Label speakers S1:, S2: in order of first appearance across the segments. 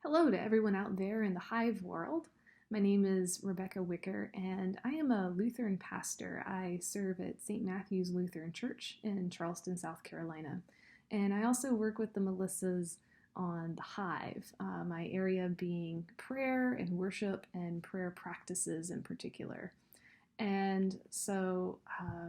S1: Hello to everyone out there in the Hive world. My name is Rebecca Wicker, and I am a Lutheran pastor. I serve at St. Matthew's Lutheran Church in Charleston, South Carolina. And I also work with the Melissas on the Hive, my area being prayer and worship and prayer practices in particular. And so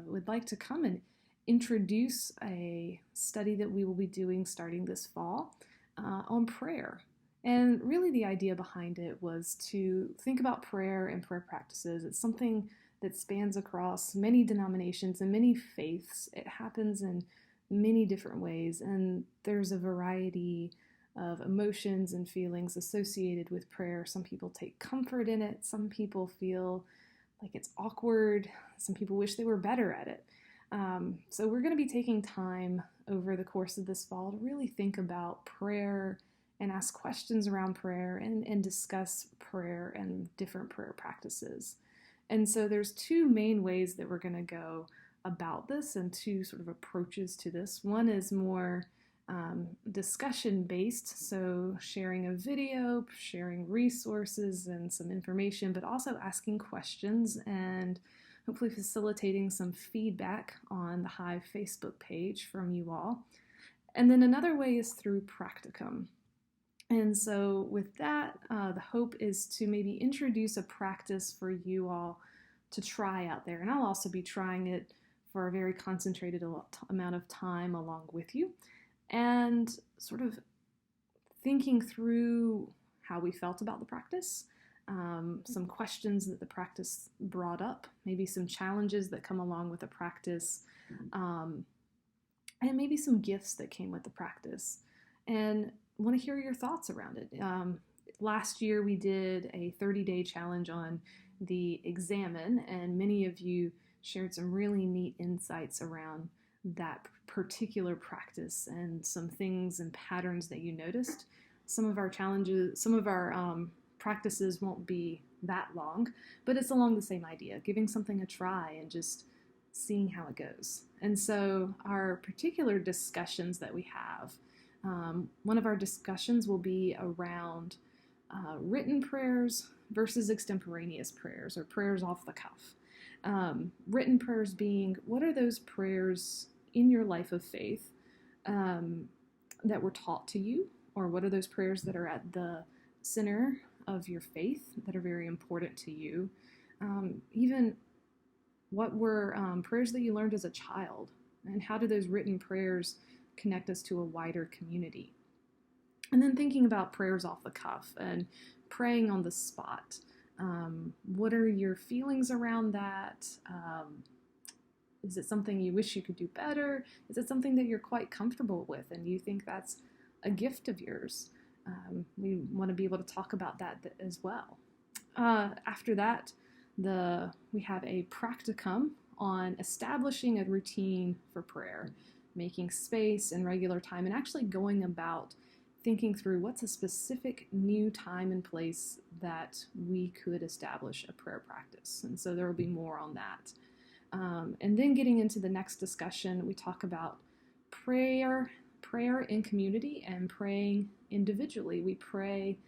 S1: would like to come and introduce a study that we will be doing starting this fall on prayer. And really the idea behind it was to think about prayer and prayer practices. It's something that spans across many denominations and many faiths. It happens in many different ways, and there's a variety of emotions and feelings associated with prayer. Some people take comfort in it. Some people feel like it's awkward. Some people wish they were better at it. So we're going to be taking time over the course of this fall to really think about prayer and ask questions around prayer and discuss prayer and different prayer practices. And so there's two main ways that we're going to go about this and two sort of approaches to this. One is more discussion based, so sharing a video, sharing resources and some information, but also asking questions and hopefully facilitating some feedback on the Hive Facebook page from you all. And then another way is through Practicum. And so with that, the hope is to maybe introduce a practice for you all to try out there. And I'll also be trying it for a very concentrated amount of time along with you and sort of thinking through how we felt about the practice, some questions that the practice brought up, maybe some challenges that come along with the practice, and maybe some gifts that came with the practice. And want to hear your thoughts around it. Last year we did a 30-day challenge on the Examen, and many of you shared some really neat insights around that particular practice and some things and patterns that you noticed. Some of our practices won't be that long, but it's along the same idea, giving something a try and just seeing how it goes. And so our particular discussions that we have, one of our discussions will be around written prayers versus extemporaneous prayers, or prayers off the cuff. Written prayers being, what are those prayers in your life of faith that were taught to you, or what are those prayers that are at the center of your faith that are very important to you? Even what were prayers that you learned as a child, and how do those written prayers connect us to a wider community? And then thinking about prayers off the cuff and praying on the spot. What are your feelings around that? Is it something you wish you could do better? Is it something that you're quite comfortable with and you think that's a gift of yours? We want to be able to talk about that as well. After that, we have a practicum on establishing a routine for prayer, making space and regular time, and actually going about thinking through what's a specific new time and place that we could establish a prayer practice. And so there will be more on that. And then getting into the next discussion, we talk about prayer in community and praying individually. We pray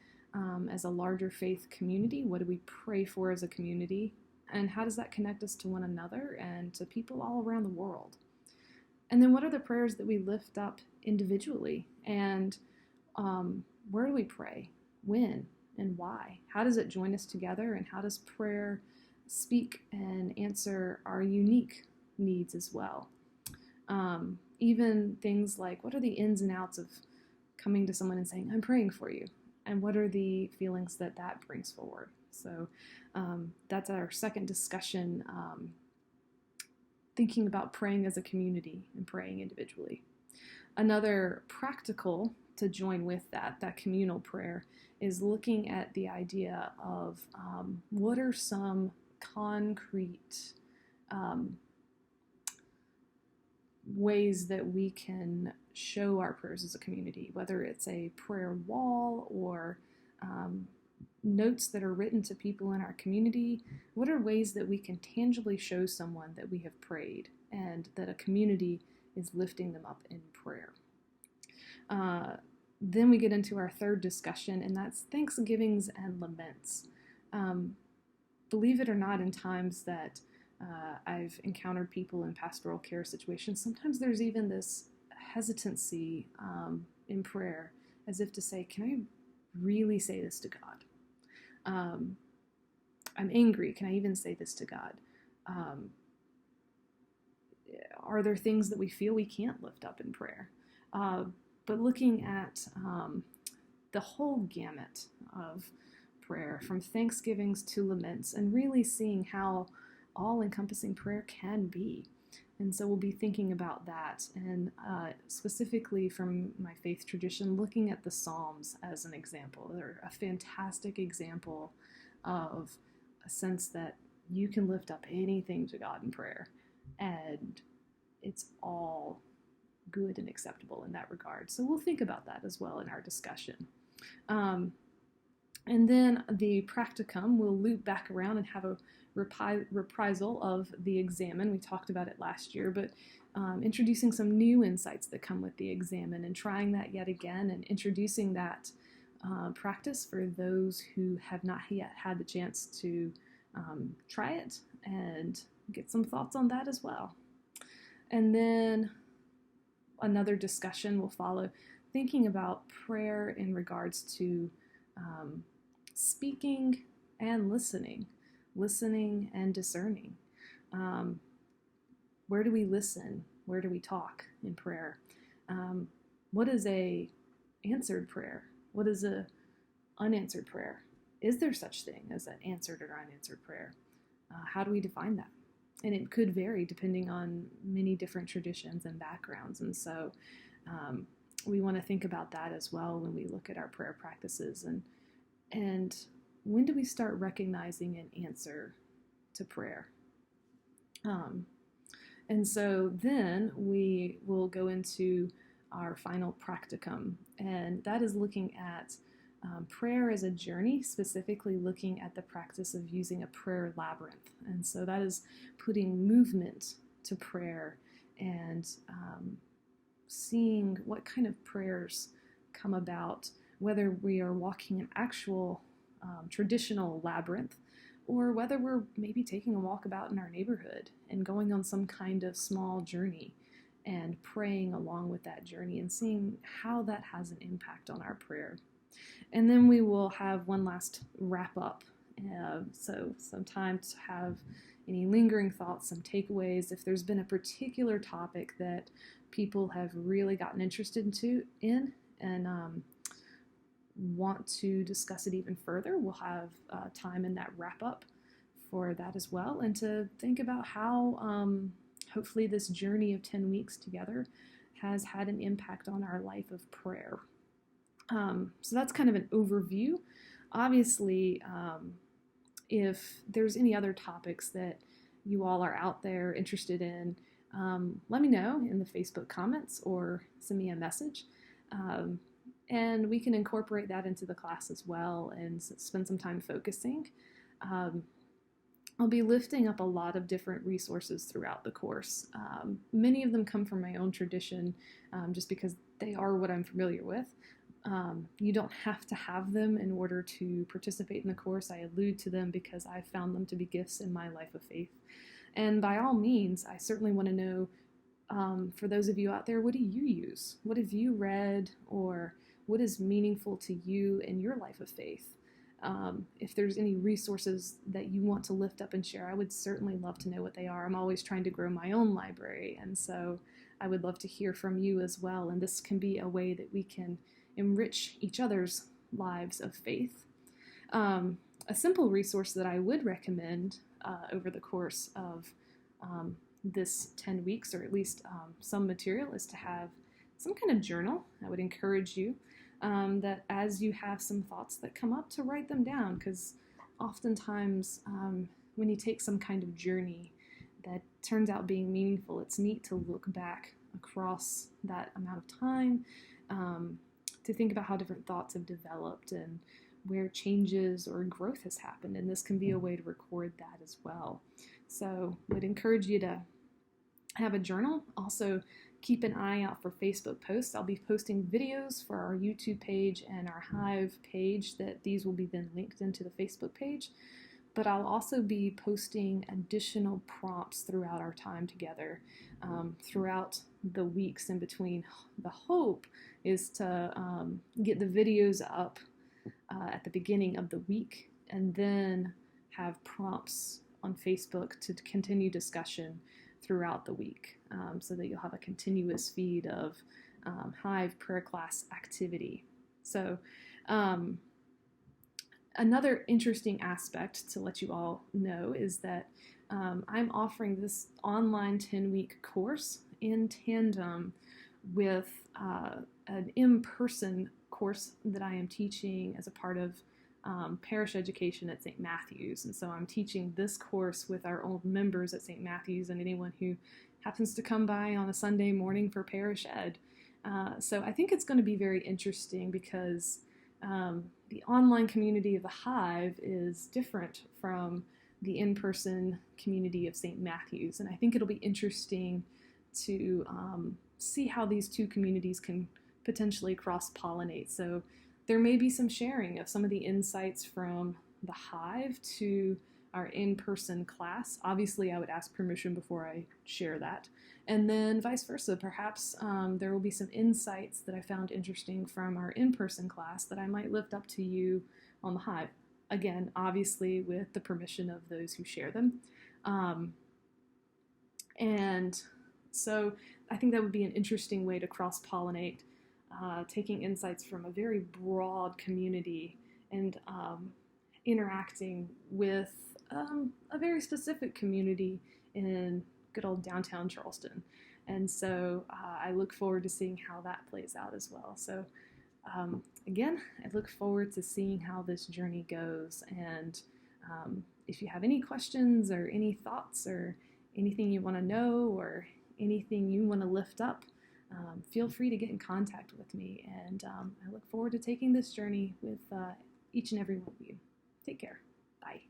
S1: as a larger faith community. What do we pray for as a community? And how does that connect us to one another and to people all around the world? And then what are the prayers that we lift up individually? And where do we pray? When and why? How does it join us together? And how does prayer speak and answer our unique needs as well? Even things like, what are the ins and outs of coming to someone and saying, I'm praying for you? And what are the feelings that brings forward? So that's our second discussion, thinking about praying as a community and praying individually. Another practical to join with that communal prayer is looking at the idea of what are some concrete ways that we can show our prayers as a community, whether it's a prayer wall or notes that are written to people in our community. What are ways that we can tangibly show someone that we have prayed and that a community is lifting them up in prayer? Then we get into our third discussion, and that's Thanksgivings and Laments. Believe it or not, in times that I've encountered people in pastoral care situations, sometimes there's even this hesitancy in prayer, as if to say, can I really say this to God? I'm angry. Can I even say this to God? Are there things that we feel we can't lift up in prayer? But looking at the whole gamut of prayer, from thanksgivings to laments, and really seeing how all-encompassing prayer can be. And so we'll be thinking about that, and specifically from my faith tradition, looking at the Psalms as an example. They're a fantastic example of a sense that you can lift up anything to God in prayer, and it's all good and acceptable in that regard. So we'll think about that as well in our discussion. And then the Practicum, we'll loop back around and have a reprisal of the Examen. We talked about it last year, but introducing some new insights that come with the Examen and trying that yet again, and introducing that practice for those who have not yet had the chance to try it, and get some thoughts on that as well. And then another discussion will follow, thinking about prayer in regards to speaking and listening and discerning. Where do we listen? Where do we talk in prayer? What is a answered prayer? What is a unanswered prayer? Is there such thing as an answered or unanswered prayer? How do we define that? And it could vary depending on many different traditions and backgrounds. And so we want to think about that as well when we look at our prayer practices. And when do we start recognizing an answer to prayer? And so then we will go into our final practicum, and that is looking at prayer as a journey, specifically looking at the practice of using a prayer labyrinth. And so that is putting movement to prayer and seeing what kind of prayers come about, whether we are walking an actual traditional labyrinth, or whether we're maybe taking a walk about in our neighborhood and going on some kind of small journey and praying along with that journey and seeing how that has an impact on our prayer. And then we will have one last wrap up, so some time to have any lingering thoughts, some takeaways. If there's been a particular topic that people have really gotten interested in and want to discuss it even further, we'll have time in that wrap up for that as well, and to think about how hopefully this journey of 10 weeks together has had an impact on our life of prayer. So that's kind of an overview. Obviously, if there's any other topics that you all are out there interested in, let me know in the Facebook comments or send me a message. And we can incorporate that into the class as well and spend some time focusing. I'll be lifting up a lot of different resources throughout the course. Many of them come from my own tradition, just because they are what I'm familiar with. You don't have to have them in order to participate in the course. I allude to them because I found them to be gifts in my life of faith. And by all means, I certainly want to know, for those of you out there, what do you use? What have you read, or what is meaningful to you in your life of faith? If there's any resources that you want to lift up and share, I would certainly love to know what they are. I'm always trying to grow my own library, and so I would love to hear from you as well. And this can be a way that we can enrich each other's lives of faith. A simple resource that I would recommend over the course of this 10 weeks, or at least some material, is to have some kind of journal. I would encourage you that as you have some thoughts that come up, to write them down, because oftentimes when you take some kind of journey that turns out being meaningful, it's neat to look back across that amount of time, to think about how different thoughts have developed and where changes or growth has happened, and this can be a way to record that as well. So I would encourage you to have a journal. Also, keep an eye out for Facebook posts. I'll be posting videos for our YouTube page and our Hive page, that these will be then linked into the Facebook page. But I'll also be posting additional prompts throughout our time together, throughout the weeks in between. The hope is to get the videos up at the beginning of the week, and then have prompts on Facebook to continue discussion throughout the week, so that you'll have a continuous feed of Hive prayer class activity. So another interesting aspect to let you all know is that I'm offering this online 10-week course in tandem with an in-person course that I am teaching as a part of parish education at St. Matthew's. And so I'm teaching this course with our old members at St. Matthew's and anyone who happens to come by on a Sunday morning for parish ed. So I think it's going to be very interesting, because the online community of the Hive is different from the in-person community of St. Matthew's. And I think it'll be interesting to see how these two communities can potentially cross-pollinate. So there may be some sharing of some of the insights from the Hive to our in-person class. Obviously, I would ask permission before I share that. And then vice versa. Perhaps there will be some insights that I found interesting from our in-person class that I might lift up to you on the Hive. Again, obviously with the permission of those who share them. And so I think that would be an interesting way to cross-pollinate, taking insights from a very broad community and interacting with a very specific community in good old downtown Charleston. And so I look forward to seeing how that plays out as well. So again, I look forward to seeing how this journey goes. And if you have any questions or any thoughts or anything you want to know or anything you want to lift up, feel free to get in contact with me. And I look forward to taking this journey with each and every one of you. Take care. Bye.